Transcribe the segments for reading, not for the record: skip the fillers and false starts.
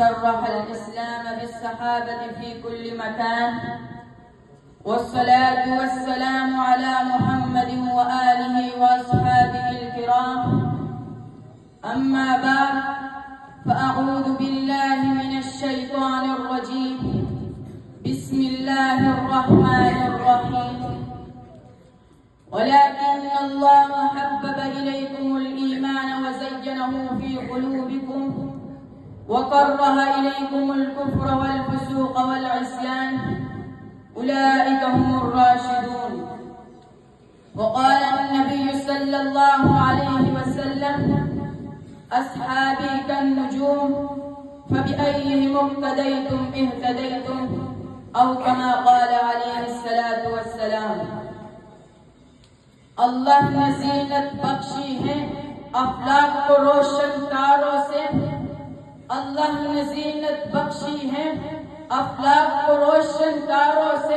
شرح الإسلام بالصحابة في كل مكان، والصلاة والسلام على محمد وآله وأصحابه الكرام. أما بعد، فأعوذ بالله من الشيطان الرجيم. بسم الله الرحمن الرحيم. ولكن الله حبب إليكم الإيمان وزينه في قلوبكم وكره إليكم الكفر والفسوق والعصيان، أولئك هم الراشدون. وقال النبي صلى الله عليه وسلم: أصحابي كالنجوم فبأيهم اقتديتم اهتديتم، أو كما قال عليه الصلاة والسلام. اللہ نے زینت بخشی ہے افلاک کو روشن تاروں سے، اللہ نے زینت بخشی ہے افلاک کو روشن تاروں سے،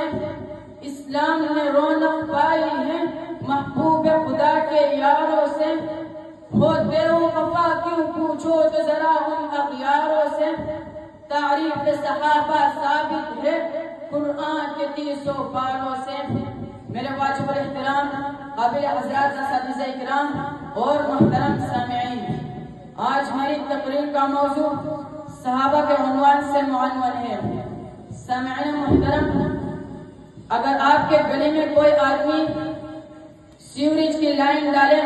اسلام نے رونق پائی ہے محبوب خدا کے یاروں سے، ہوتے ہو وفا کیوں پوچھو تو ذرا ان اغیاروں سے، تعریف صحابہ ثابت ہے قرآن کے 30 پاروں سے۔ میرے واجب الاحترام قابل حضرات اساتذہ اکرام اور محترم سامعین، آج میری تقریر کا موضوع صحابہ کے عنوان سے معنون ہے۔ سامعین محترم، اگر آپ کے گلی میں کوئی آدمی سیوریج کی لائن ڈالے،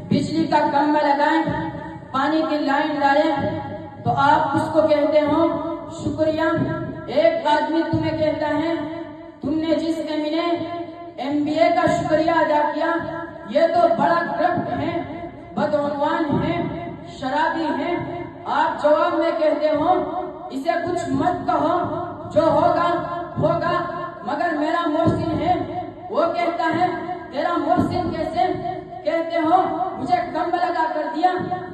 بجلی کا کھمبا لگائیں، پانی کی لائن ڈالیں، تو آپ اس کو کہتے ہو شکریہ۔ ایک آدمی تمہیں کہتا ہے تم نے جس MBA کا شکریہ ادا کیا، یہ تو بڑا کرپٹ ہے، بدعنوان ہے، شرابی ہے، آپ جواب میں کہتے ہو اسے کچھ مت کہو، جو ہوگا ہوگا، مگر میرا محسن ہے۔ وہ کہتا ہے تیرا محسن کیسے؟ کہتے ہو مجھے کھمبا لگا کر دیا،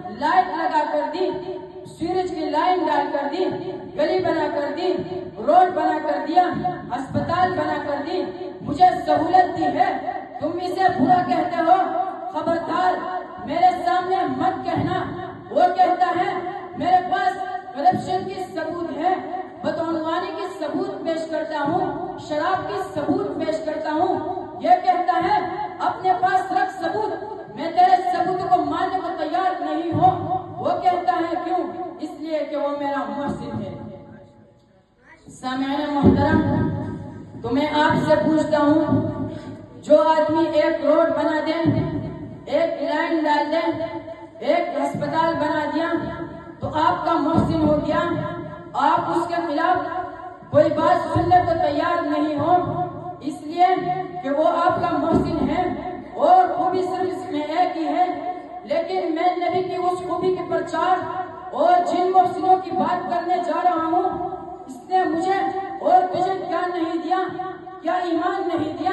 لائٹ لگا کر دی، سورج کی لائن ڈال کر دی، گلی بنا کر دی، روڈ بنا کر دیا، ہسپتال بنا کر دی، مجھے سہولت دی ہے، تم اسے برا کہتے ہو، خبردار میرے سامنے مت کہنا۔ وہ کہتا ہے میرے پاس کرپشن کی ثبوت ہے، بدعنوانی کی ثبوت پیش کرتا ہوں، شراب کی ثبوت پیش کرتا ہوں۔ یہ کہتا ہے اپنے پاس رکھ ثبوت، میں تیرے ثبوت کو ماننے کو تیار نہیں ہوں۔ وہ کہتا ہے کیوں؟ اس لیے کہ وہ میرا محسن ہے۔ سامعین محترم، تو میں آپ سے پوچھتا ہوں، جو آدمی ایک روڈ بنا دے، ایک لائن ڈال دے، ایک ہسپتال بنا دیا، تو آپ کا محسن ہو گیا۔ آپ اس کے خلاف کوئی بات سننے کو تیار نہیں ہو، اس لیے کہ وہ آپ کا محسن ہے، اور خوبی صرف اس میں ایک ہی ہے۔ لیکن میں نبی کی اس خوبی کے پرچار اور جن محسنوں کی بات کرنے جا رہا ہوں، اس نے مجھے اور تجھے کیا نہیں دیا؟ کیا ایمان نہیں دیا؟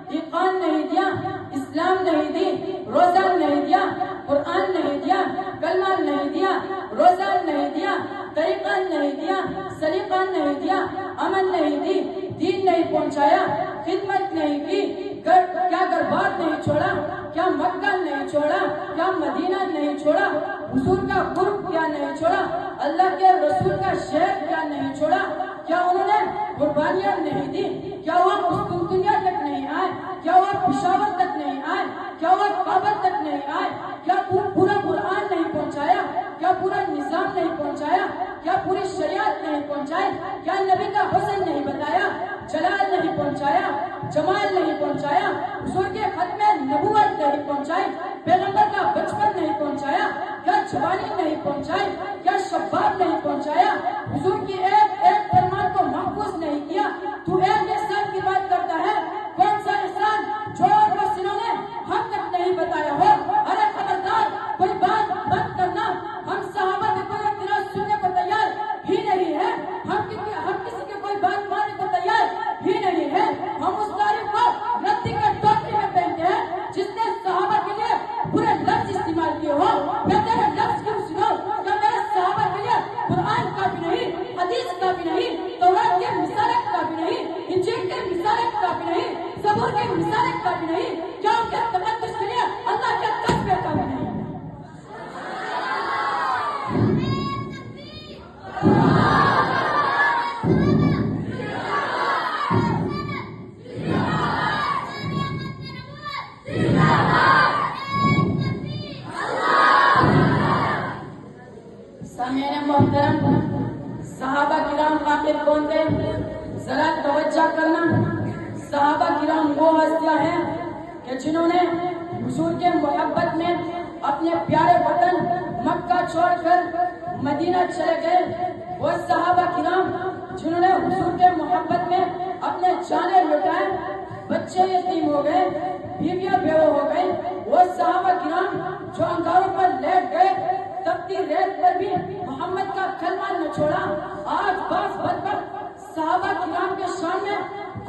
ایقان نہیں دیا؟ اسلام نہیں دی؟ روزہ نہیں دیا؟ قرآن نہیں دیا؟ کلمہ نہیں دیا؟ روزہ نہیں دیا؟ طریقہ نہیں دیا؟ سلیقہ نہیں دیا؟ امن نہیں دی؟ دین نہیں پہنچایا؟ خدمت نہیں کی؟ کیا گھر-بار نہیں چھوڑا؟ کیا مکہ نہیں چھوڑا؟ کیا مدینہ نہیں چھوڑا؟ حضور کا قرب کیا نہیں چھوڑا؟ اللہ کے رسول کا شہر کیا نہیں چھوڑا؟ کیا انہوں نے قربانیاں نہیں دی؟ کیا وہ قسطنطنیہ تک نہیں آئے؟ کیا وہ پشاور تک نہیں آئے؟ کیا وہ کعبہ تک نہیں آئے؟ کیا پورا قرآن نہیں پہنچایا؟ کیا پورا نظام نہیں پہنچایا؟ کیا پوری شریعت نہیں پہنچائی؟ کیا نبی کا حسن نہیں بتایا؟ جلال نہیں پہنچایا؟ جمال نہیں پہنچایا؟ حضور کے ختم نبوت نہیں پہنچائی؟ پیغمبر کا بچپن نہیں پہنچایا؟ کیا جوانی نہیں پہنچائی؟ کیا شباب نہیں پہنچایا؟ حضور کی ایک ایک فرمان کو محفوظ نہیں کیا؟ تو ایک احسان کی بات کرتا ہے، کون سا احسان جو محسنوں نے ہم تک نہیں بتایا ہو؟ ارے خبردار، کوئی بات بند کرنا، ہم صحابہ کے کوئی اعتراض سننے کو تیار ہی نہیں ہے، ہم کسی کے کوئی بات ماننے کو تیار ہی نہیں ہے۔ ہم اس تاریخ کو ردی کے ٹوکری میں پہنتے ہیں جس نے صحابہ کے لیے برے لفظ استعمال کیے ہو۔ میں تیرے لفظ کیوں سنو؟ کیا میرے صحابہ کے لیے قرآن کافی نہیں، حدیث کافی نہیں، تورات کے مثالیں کافی نہیں، انجیل کے مثالیں کافی نہیں، زبور کے مثالیں کافی نہیں؟ کیا ان کے تقدس کے لیے اللہ کے قصبے کافی نہیں؟ کون تھے؟ ذرا توجہ کرنا، صحابہ کرام وہ ہستیاں ہیں کہ جنہوں نے حضور کے محبت میں اپنے پیارے وطن مکہ چھوڑ کر مدینہ چلے گئے، وہ صحابہ کرام جنہوں نے حضور کے محبت میں اپنے جانیں لٹائے، بچے یتیم ہو گئے، بیویاں بیوہ ہو گئے، وہ صحابہ کرام جو انگاروں پر لیٹ گئے، تپتی ریت پر بھی محمد کا کلمہ نہ چھوڑا، آج بعض بدبخت صحابہ کرام کے سامنے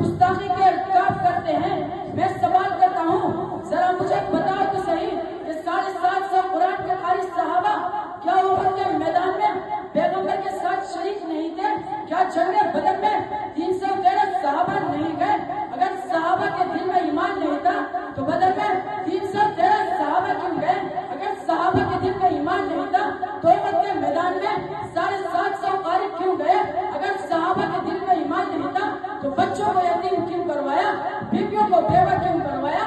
گستاخی کے ارتکاب کرتے ہیں۔ میں سوال کرتا ہوں، ذرا مجھے بتاؤ تو صحیح کہ 750 قرآن کے قاری صحابہ کیا احد کے میدان میں پیغمبر کے ساتھ شریک نہیں تھے؟ کیا جنگ بدر میں 313 صحابہ نہیں گئے؟ اگر صحابہ کے دل میں ایمان نہیں تھا تو بدر میں 313 صحابہ کیوں گئے؟ اگر صحابہ کے دل میں ایمان نہیں تھا تو احد کے میدان میں 750 قاری کیوں گئے؟ اگر صحابہ کے دل میں ایمان نہیں تھا تو بچوں کو یتیم کیوں کروایا، بیویوں کو بیوہ کیوں کروایا،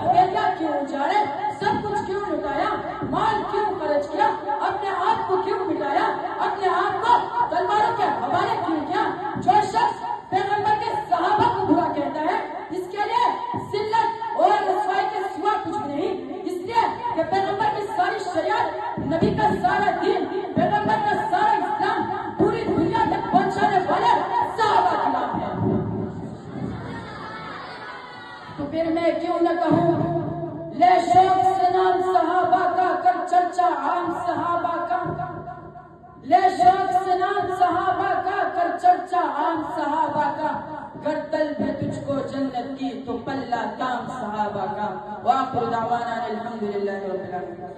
حویلیاں کیوں اجاڑے، سب کچھ کیوں لٹایا، مال کیوں خرچ کیا، اپنے آپ کو کیوں مٹایا، اپنے آپ کو تلواروں کے حوالے کیوں کیا؟ جو شخص پیغمبر کے صحابہ کو برا کہتا ہے اس کے لیے ذلت اور رسوائی کے سوا کچھ نہیں، اس لیے کہ پیغمبر کی ساری شریعت، نبی کا سارا دین، پیغمبر کا سارا اسلام پوری دنیا تک پہنچانے والے صحابہ کرام ہیں۔ تو پھر میں کیوں نہ کہوں، لے شوق سے نام صحابہ کا، کر چرچا عام صحابہ کا، لے شوق سے نام صحابہ کا، کر چرچا عام صحابہ کا، گر طلب ہے تجھ کو جنت کی تو پلہ کام صحابہ کا۔ وآخر دعوانا الحمدللہ رب العالمین۔